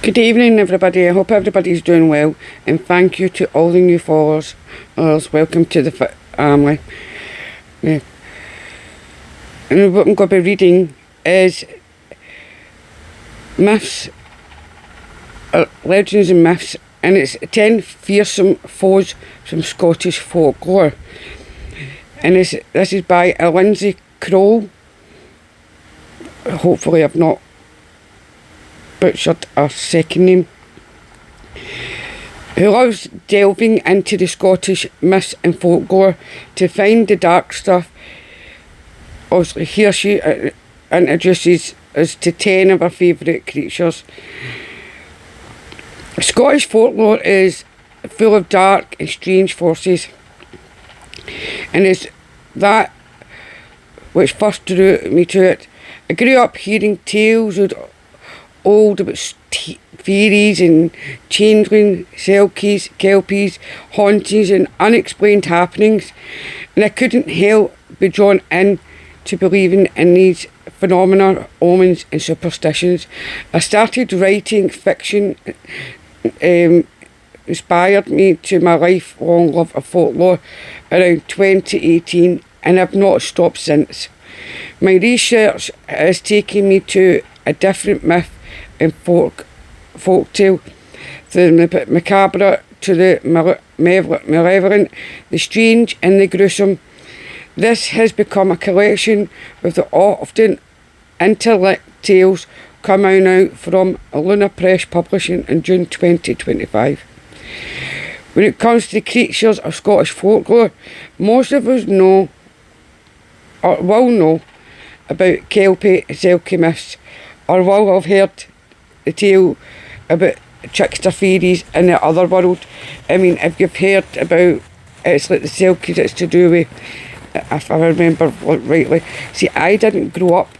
Good evening, everybody. I hope everybody's doing well, and thank you to all the new followers. Welcome to the family. Yeah. And what I'm going to be reading is myths, legends and myths, and it's 10 fearsome foes from Scottish folklore. And this is by Lindsay Crowell. Hopefully I've not butchered her second name. Who loves delving into the Scottish myths and folklore to find the dark stuff. Obviously here she introduces us to 10 of her favourite creatures. Scottish folklore is full of dark and strange forces, and it's that which first drew me to it. I grew up hearing tales of old about fairies and changelings, selkies, kelpies, hauntings and unexplained happenings, and I couldn't help but drawn in to believing in these phenomena, omens and superstitions. I started writing fiction, inspired me to my lifelong love of folklore around 2018, and I've not stopped since. My research has taken me to a different myth and folktale, the macabre to the malevolent, the strange and the gruesome. This has become a collection of the often intellect tales coming out from Luna Press Publishing in June 2025. When it comes to the creatures of Scottish folklore, most of us know or will know about Kelpie and Selkie myths, or will have heard the tale about trickster fairies in the other world. I mean, if you've heard about, it's like the Selkies, it's to do with, if I remember rightly. See, I didn't grow up,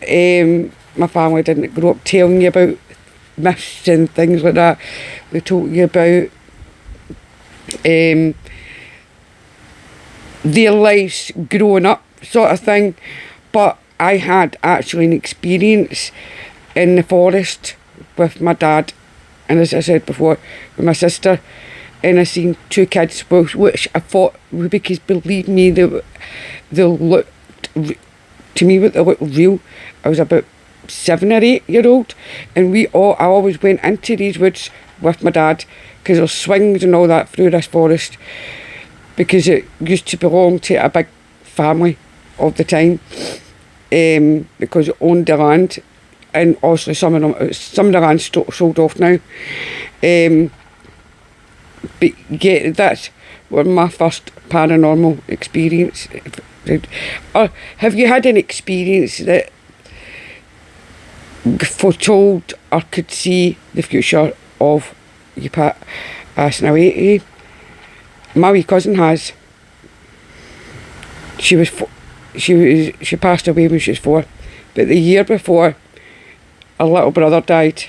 my family didn't grow up telling you about myths and things like that. They told you about their lives growing up, sort of thing. But I had actually an experience in the forest with my dad, and as I said before, with my sister, and I seen two kids, which I thought, because believe me, they looked, to me, what they looked real. I was about 7 or 8 year old, and I always went into these woods with my dad, because there's swings and all that through this forest, because it used to belong to a big family of the time, because it owned the land, and also some of the land's sold off now. But yeah, that's was my first paranormal experience. Have you had an experience that foretold or could see the future of you passing away? My wee cousin has. She passed away when she was 4, but the year before, her little brother died,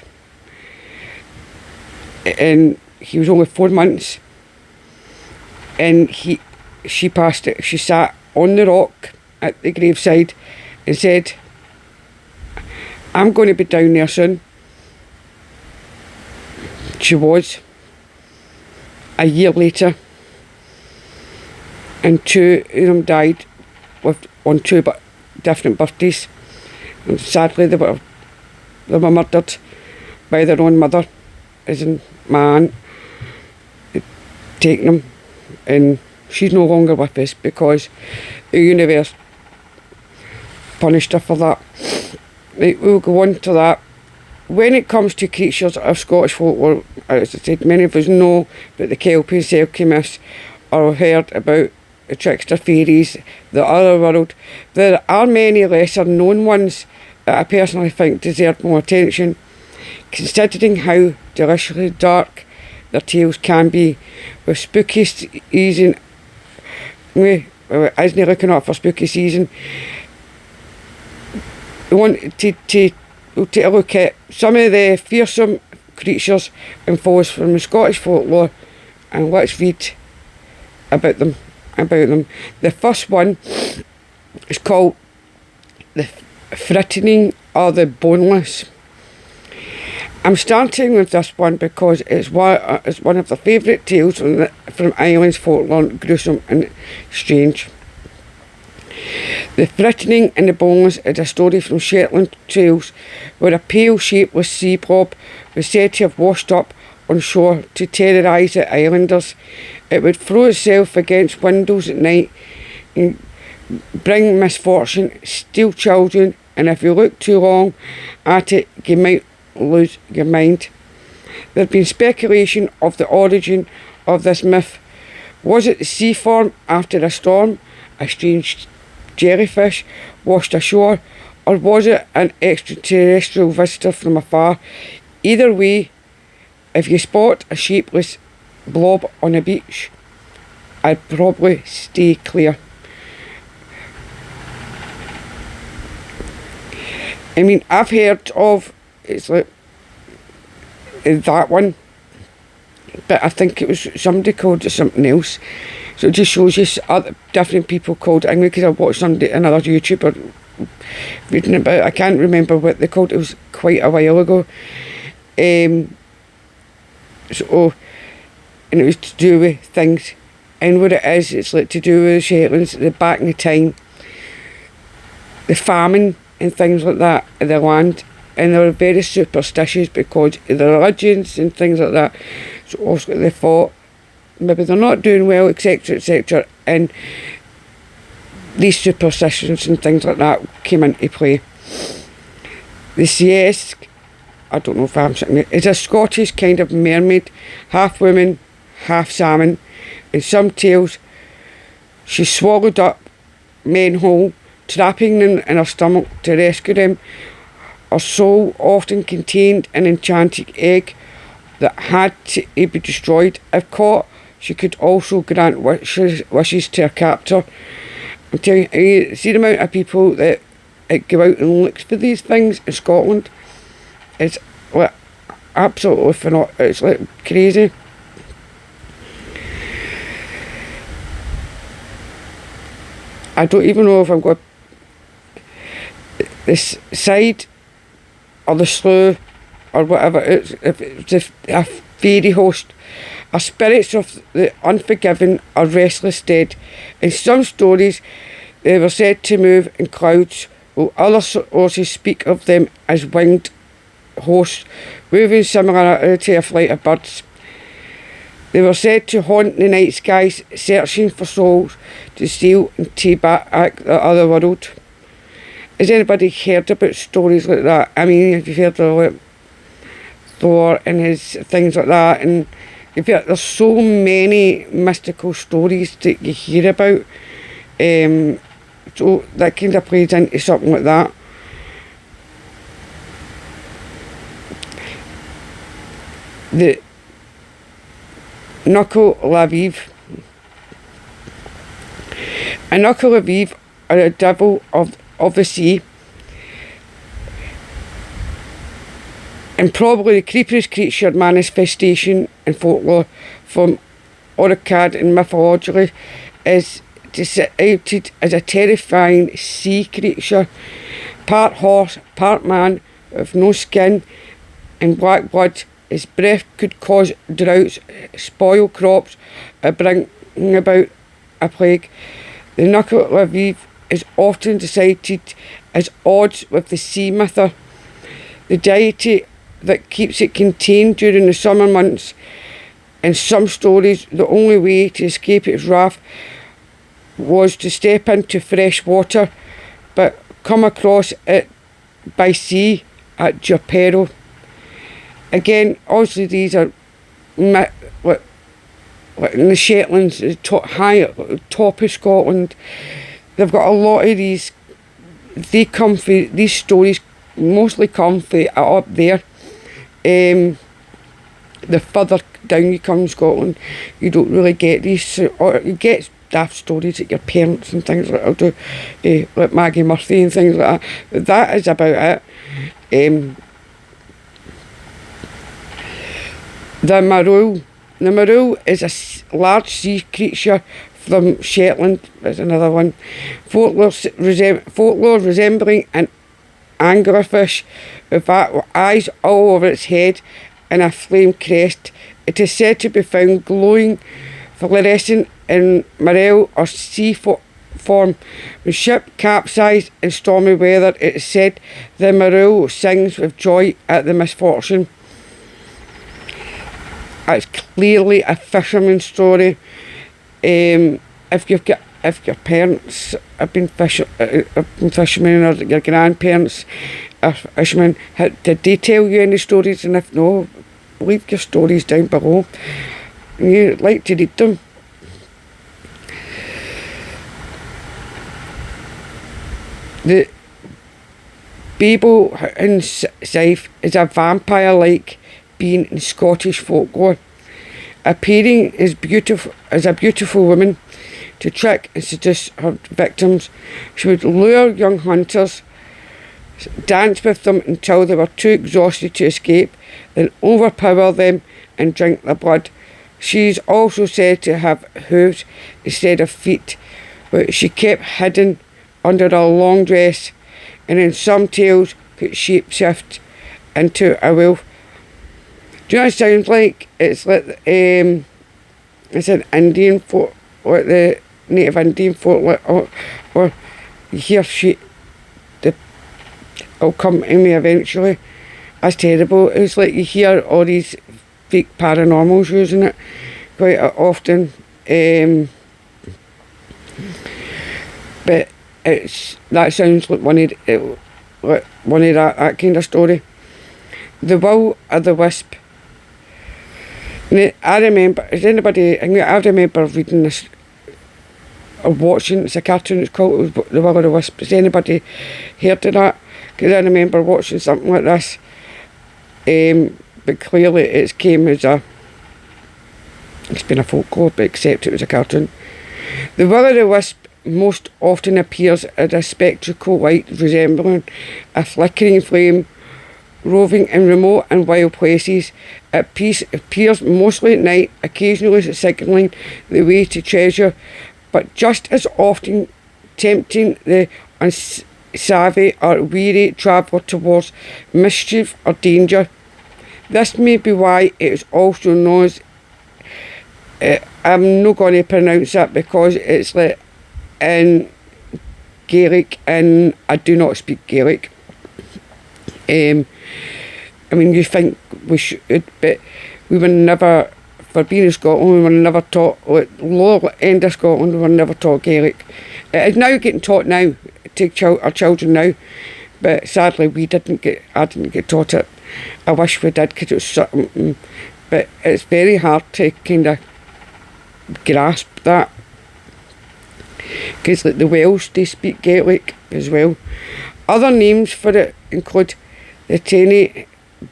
and he was only 4 months, and she passed it. She sat on the rock at the graveside and said, "I'm going to be down there soon." She was. A year later, and 2 of them died on 2 different birthdays, and sadly they were murdered by their own mother, as in my aunt had taken them, and she's no longer with us because the universe punished her for that. Right, we'll go on to that. When it comes to creatures of Scottish folklore, as I said, many of us know about the Kelpie and Selkie myths, or have heard about the trickster fairies, the other world. There are many lesser known ones that I personally think deserve more attention, considering how deliciously dark their tales can be. With spooky season, isn't looking up for spooky season, we want to we'll take a look at some of the fearsome creatures and foes from the Scottish folklore, and let's read about them. The first one is called the Frightening or the Boneless. I'm starting with this one because it's one of the favourite tales from Ireland's folklore, gruesome and strange. The Threatening and the Boneless is a story from Shetland Trails where a pale, shapeless sea blob was said to have washed up on shore to terrorise the islanders. It would throw itself against windows at night and bring misfortune, steal children, and if you look too long at it, you might lose your mind. There had been speculation of the origin of this myth. Was it the sea form after a storm, a strange jellyfish washed ashore, or was it an extraterrestrial visitor from afar? Either way, if you spot a shapeless blob on a beach, I'd probably stay clear. I mean, I've heard of, it's like that one, but I think it was somebody called it something else. So it just shows you other different people called it anyway, because I watched another YouTuber reading about it. I can't remember what they called it. It was quite a while ago. So, and it was to do with things. And what it is, it's like to do with the Shetlands, the back in the time, the famine and things like that in the land. And they were very superstitious because of the religions and things like that. So also they thought maybe they're not doing well, etc., etc. And these superstitions and things like that came into play. The Siesk, I don't know if I'm saying it, is a Scottish kind of mermaid, half woman, half salmon. In some tales, she swallowed up men whole, trapping them in her stomach to rescue them. Her soul often contained an enchanted egg that had to be destroyed. If caught, she could also grant wishes to her captor. I'm telling you, see the amount of people that go out and look for these things in Scotland. It's like absolutely phenomenal. It's like crazy. I don't even know if I'm going this side or the slough or whatever. If it's a fairy host, are spirits of the unforgiven or restless dead. In some stories, they were said to move in clouds, while other sources speak of them as winged hosts, moving similar to a flight of birds. They were said to haunt the night skies, searching for souls to steal and take back the other world. Has anybody heard about stories like that? I mean, have you heard of like Thor and his things like that? And you've heard, there's so many mystical stories that you hear about. So that kind of plays into something like that. The Knuckle Laviv. A Knuckle Laviv are a devil of the sea, and probably the creepiest creature manifestation in folklore from Orcad and mythology, is depicted as a terrifying sea creature, part horse, part man, with no skin and black blood. His breath could cause droughts, spoil crops, or bring about a plague. The Knuckle Laviv is often cited as odds with the sea myth, the deity that keeps it contained during the summer months. In some stories, the only way to escape its wrath was to step into fresh water, but come across it by sea at your peril. Again, obviously these are like in the Shetlands, top of Scotland. They've got a lot of these. They come for these stories. Mostly come for up there. The further down you come in Scotland, you don't really get these. Or you get daft stories that your parents and things like that do, like Maggie Murphy and things like that. But that is about it. The Marule. The Marule is a large sea creature from Shetland. There's another one. Folklore resembling an anglerfish with eyes all over its head and a flame crest. It is said to be found glowing fluorescent in marine or sea form. When ship capsized in stormy weather, it is said the marine sings with joy at the misfortune. It's clearly a fisherman's story. If your parents have been fishermen, or your grandparents are fishermen, did they tell you any stories? And if no, leave your stories down below. You'd like to read them. The Babel in Scythe is a vampire-like being in Scottish folklore, appearing as a beautiful woman to trick and seduce her victims. She would lure young hunters, dance with them until they were too exhausted to escape, then overpower them and drink their blood. She is also said to have hooves instead of feet, which she kept hidden under her long dress, and in some tales could shapeshift into a wolf. Do you know what it sounds like? It's like it's an Indian folk, like the native Indian folk, like, or you hear shit that will come to me eventually. That's terrible. It's like you hear all these fake paranormals using it quite often, but that sounds like one of that kind of story. The Will o' the Wisp. I remember reading this or watching. It's a cartoon. It's called The Will o' the Wisp. Has anybody heard of that? Because I remember watching something like this. But clearly it's been a folklore, but except it was a cartoon. The Will o' the Wisp most often appears as a spectral light resembling a flickering flame, roving in remote and wild places. It appears mostly at night, occasionally signalling the way to treasure, but just as often tempting the unsavvy or weary traveller towards mischief or danger. This may be why it is also known as, I'm not going to pronounce that because it's like in Gaelic, and I do not speak Gaelic. I mean, you think we should, but we were never, for being in Scotland, we were never taught, like lower end of Scotland, we were never taught Gaelic. It is now getting taught now to our children now, but sadly I didn't get taught it. I wish we did, because it was something, but it's very hard to kind of grasp that. Because like the Welsh, they speak Gaelic as well. Other names for it include the Tiny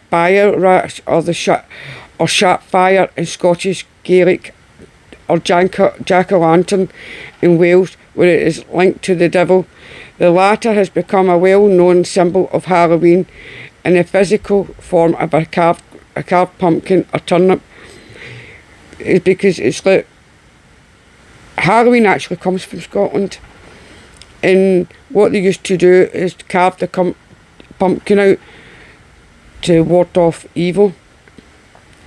Byre Rats, or the Sharpfire in Scottish Gaelic, or Jack-o'-lantern in Wales, where it is linked to the devil. The latter has become a well-known symbol of Halloween in the physical form of a carved pumpkin or turnip. It's because it's like Halloween actually comes from Scotland, and what they used to do is carve the pumpkin out to ward off evil.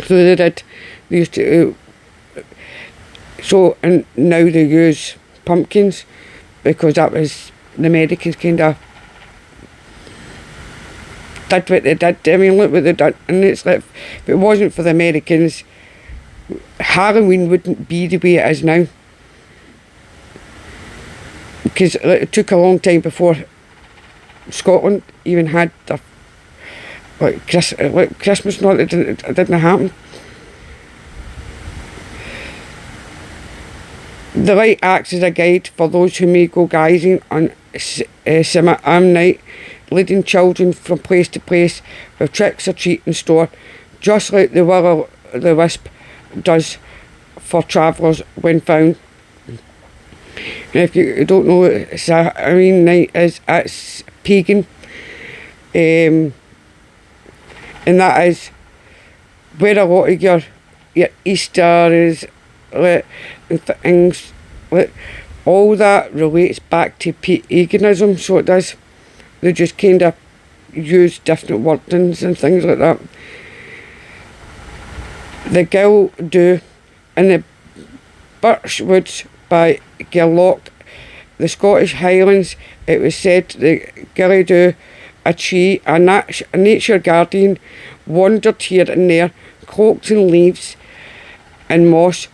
So they used to, and now they use pumpkins because that was, the Americans kind of did what they did. I mean, look what they did, and it's like, if it wasn't for the Americans, Halloween wouldn't be the way it is now. Because it took a long time before Scotland even had their Christmas. Not it didn't happen. The light acts as a guide for those who may go guising on Samhain night, leading children from place to place with tricks or treat in store, just like the Will o' the Wisp does for travellers when found. And if you don't know, Samhain night it's pagan, and that is where a lot of your Easter is, like, and things, like, all that relates back to paganism. So it does. They just kind of use different wordings and things like that. The Gill Do in the Birchwoods by Gairloch, the Scottish Highlands, it was said the Gilly Do, a tree, a nature guardian, wandered here and there, cloaked in leaves and moss.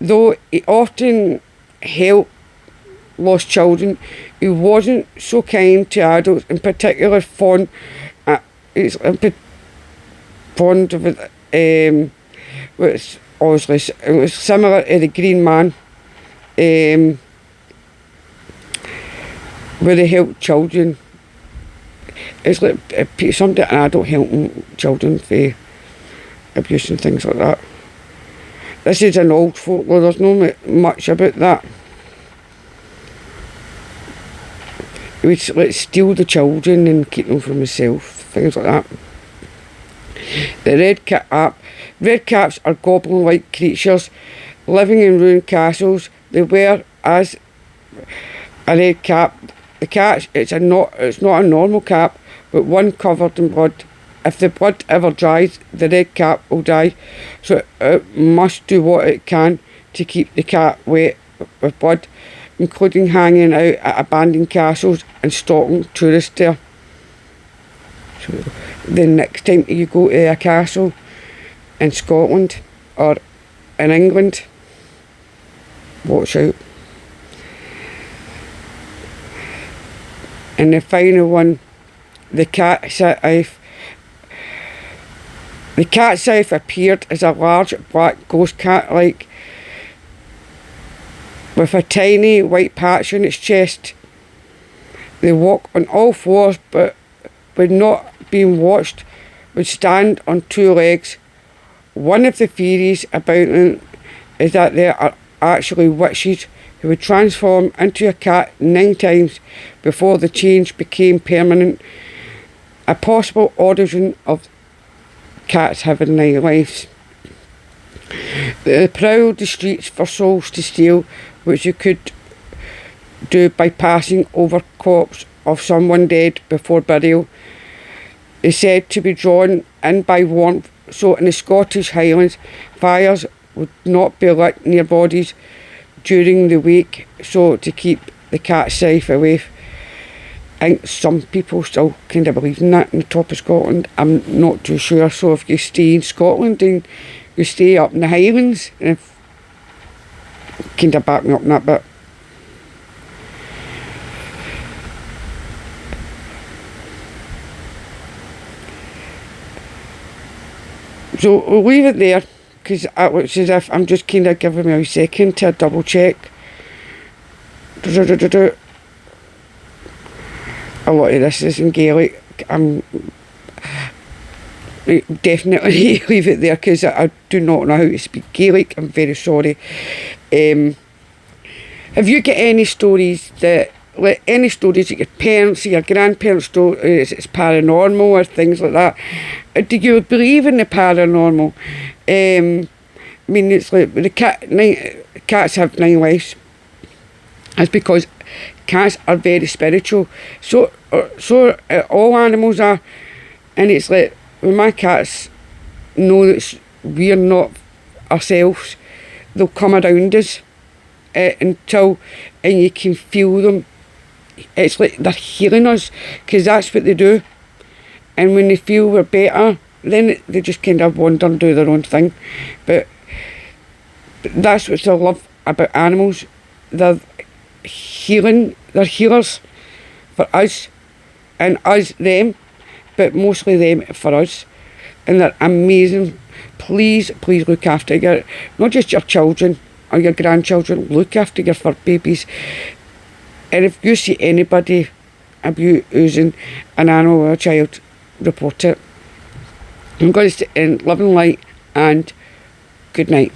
Though he often helped lost children, he wasn't so kind to adults, in particular fond of which obviously it was similar to the Green Man, where they helped children. It's like somebody, an adult helping children for abuse and things like that. This is an old folklore, there's not much about that. He would like steal the children and keep them for himself, things like that. The Red Caps are goblin-like creatures living in ruined castles. They wear as a red cap. The cat, it's not a normal cap, but one covered in blood. If the blood ever dries, the red cap will die. So it must do what it can to keep the cat wet with blood, including hanging out at abandoned castles and stalking tourists there. So the next time you go to a castle in Scotland or in England, watch out. And the final one, the Cat's Eye. The Cat's Eye appeared as a large black ghost cat with a tiny white patch on its chest. They walk on all fours, but when not being watched, would stand on two legs. One of the theories about them is that they are actually witches who would transform into a cat 9 times before the change became permanent. A possible origin of cats having 9 lives. They prowl the streets for souls to steal, which you could do by passing over corpse of someone dead before burial. Is said to be drawn in by warmth, so in the Scottish Highlands, fires would not be lit near bodies during the week, so to keep the cat safe away. I think some people still kind of believe in that in the top of Scotland. I'm not too sure. So if you stay in Scotland and you stay up in the Highlands, and if kind of back me up on that bit. So we'll leave it there, because it looks as if I'm just kind of giving me a second to double check. A lot of this is in Gaelic. I'm definitely leave it there, because I do not know how to speak Gaelic. I'm very sorry. Have you got any stories that your parents or your grandparents told, it's paranormal or things like that? Do you believe in the paranormal? I mean, it's like the cats have 9 lives. That's because cats are very spiritual. So all animals are. And it's like, when my cats know that we're not ourselves, they'll come around us and you can feel them. It's like they're healing us, because that's what they do. And when they feel we're better, then they just kind of wander and do their own thing. But that's what I love about animals. They're healing, they're healers for us, and us them, but mostly them for us. And they're amazing. Please look after not just your children or your grandchildren, look after your fur babies. And if you see anybody abusing an animal or a child, report it. I'm going to stay in love and light, and good night.